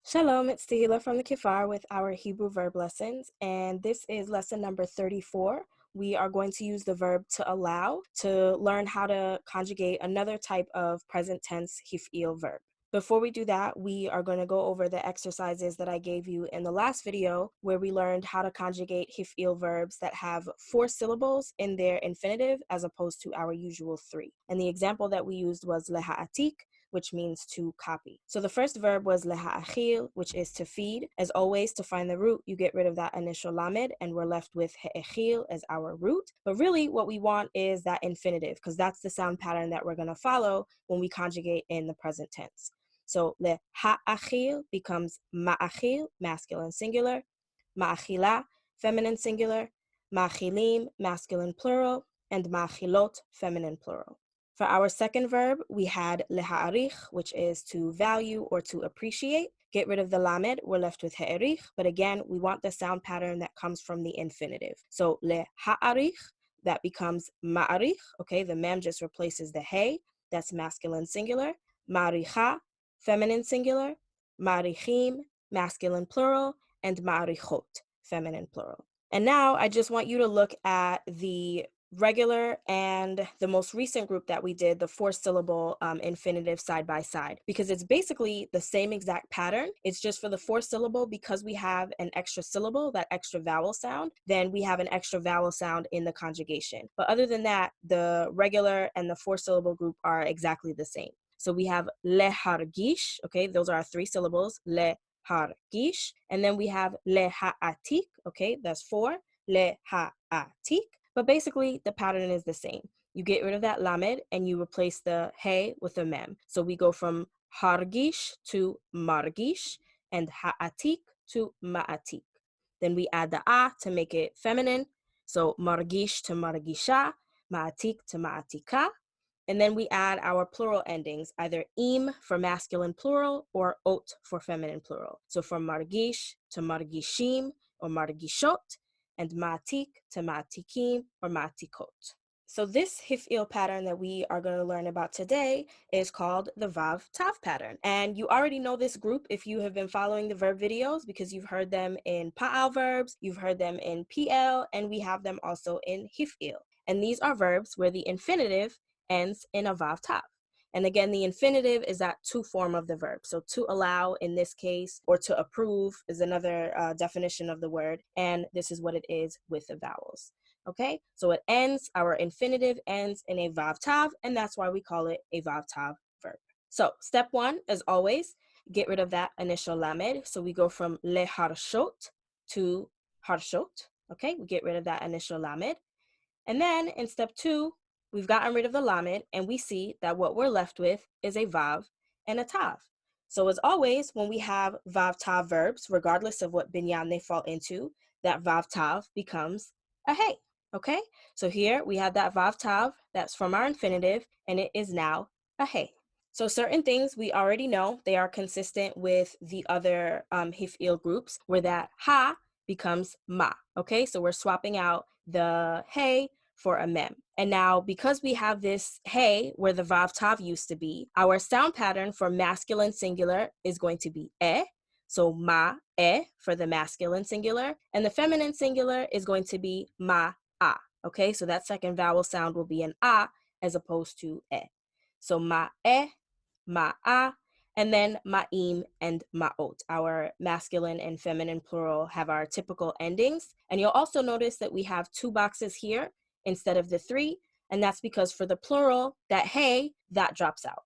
Shalom, it's Tehila from the Kifar with our Hebrew verb lessons, and this is lesson number 34. We are going to use the verb to allow to learn how to conjugate another type of present tense Hifil verb. Before we do that, we are going to go over the exercises that I gave you in the last video where we learned how to conjugate Hifil verbs that have 4 syllables in their infinitive as opposed to our usual 3. And the example that we used was leha'atik, which means to copy. So the first verb was leha'achil, which is to feed. As always, to find the root, you get rid of that initial lamed, and we're left with he'echil as our root. But really, what we want is that infinitive, because that's the sound pattern that we're going to follow when we conjugate in the present tense. So leha'achil becomes ma'achil, masculine singular, ma'achila, feminine singular, ma'achilim, masculine plural, and ma'achilot, feminine plural. For our second verb, we had leha'arich, which is to value or to appreciate. Get rid of the lamed, we're left with he'erich, but again, we want the sound pattern that comes from the infinitive. So leha'arich, that becomes ma'arich, okay, the mem just replaces the he, that's masculine singular. Ma'aricha, feminine singular. Ma'arichim, masculine plural, and ma'arichot, feminine plural. And now I just want you to look at the regular and the most recent group that we did, the 4-syllable infinitive side by side, because it's basically the same exact pattern. It's just for the 4-syllable, because we have an extra syllable, that extra vowel sound, then we have an extra vowel sound in the conjugation. But other than that, the regular and the 4-syllable group are exactly the same. So we have lehargish, okay, those are our 3 syllables, lehargish, and then we have leha'atik, okay, that's 4, leha'atik. But basically, the pattern is the same. You get rid of that lamed and you replace the he with a mem. So we go from hargish to margish and ha'atik to ma'atik. Then we add the a to make it feminine. So margish to margisha, ma'atik to ma'atika. And then we add our plural endings, either im for masculine plural or ot for feminine plural. So from margish to margishim or margishot, and ma'atik to ma'atikim or ma'atikot. So this hifil pattern that we are going to learn about today is called the vav tav pattern. And you already know this group if you have been following the verb videos, because you've heard them in pa'al verbs, you've heard them in pl, and we have them also in hifil. And these are verbs where the infinitive ends in a vav tav. And again, the infinitive is that to form of the verb. So to allow in this case, or to approve is another definition of the word. And this is what it is with the vowels. Okay, so it ends, our infinitive ends in a vav tav, and that's why we call it a vav tav verb. So step 1, as always, get rid of that initial lamed. So we go from leharshot to harshot. Okay, we get rid of that initial lamed. And then in step 2, we've gotten rid of the lamed, and we see that what we're left with is a vav and a tav. So as always, when we have vav tav verbs, regardless of what binyan they fall into, that vav tav becomes a hey, okay? So here we have that vav tav that's from our infinitive, and it is now a hey. So certain things we already know, they are consistent with the other hifil groups, where that ha becomes ma, okay? So we're swapping out the hey for a mem. And now, because we have this hey where the vav tav used to be, our sound pattern for masculine singular is going to be so ma for the masculine singular, and the feminine singular is going to be ma okay? So that second vowel sound will be an a as opposed to So ma and then ma'im and ma'ot. Our masculine and feminine plural have our typical endings. And you'll also notice that we have 2 boxes here instead of the 3, and that's because for the plural, that hey, that drops out.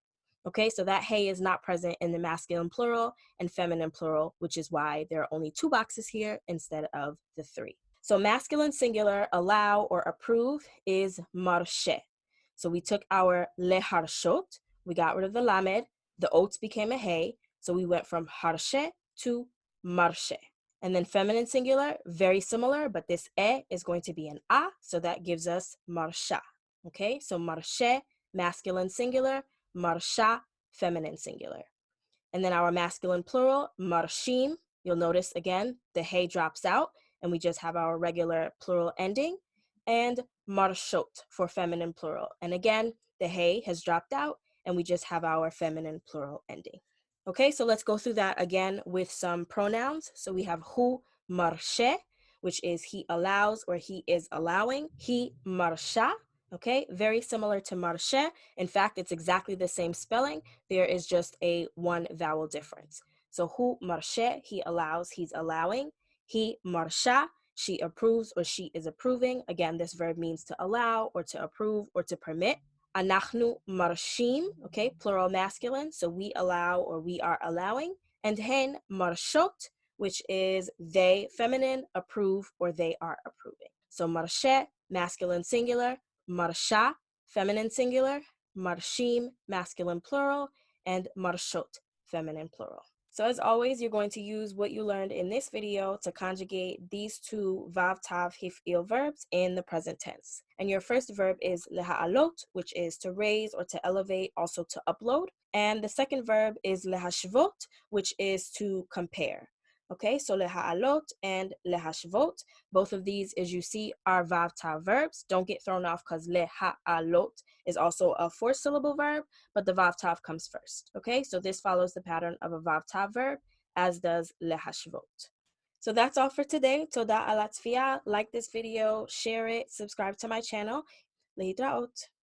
Okay, so that hey is not present in the masculine plural and feminine plural, which is why there are only 2 boxes here instead of the 3. So masculine singular, allow or approve, is marshe. So we took our leharshot, we got rid of the lamed, the oats became a hey, so we went from harshe to marshe. And then feminine singular, very similar, but this is going to be an a, so that gives us marsha. Okay, so marshe, masculine singular, marsha, feminine singular. And then our masculine plural, marshim, you'll notice again, the hey drops out, and we just have our regular plural ending, and marshot for feminine plural. And again, the hey has dropped out, and we just have our feminine plural ending. Okay, so let's go through that again with some pronouns. So we have hu marshe, which is he allows or he is allowing. He marsha, okay, very similar to marshe. In fact, it's exactly the same spelling. There is just a one vowel difference. So hu marshe, he allows, he's allowing. He marsha, she approves or she is approving. Again, this verb means to allow or to approve or to permit. Anachnu marshim, okay, plural masculine, so we allow or we are allowing. And hen marshot, which is they, feminine, approve or they are approving. So marshe, masculine singular, marsha, feminine singular, marshim, masculine plural, and marshot, feminine plural. So as always, you're going to use what you learned in this video to conjugate these two vav tav hifil verbs in the present tense. And your first verb is leha'alot, which is to raise or to elevate, also to upload. And the second verb is lehashvot, which is to compare. Okay, so leha'alot and lehashvot, both of these, as you see, are vav tav verbs. Don't get thrown off because leha'alot is also a four-syllable verb, but the vav tav comes first. Okay, so this follows the pattern of a vav tav verb, as does lehashvot. So that's all for today. Toda ala tzfiya. Like this video, share it, subscribe to my channel. Leitraot.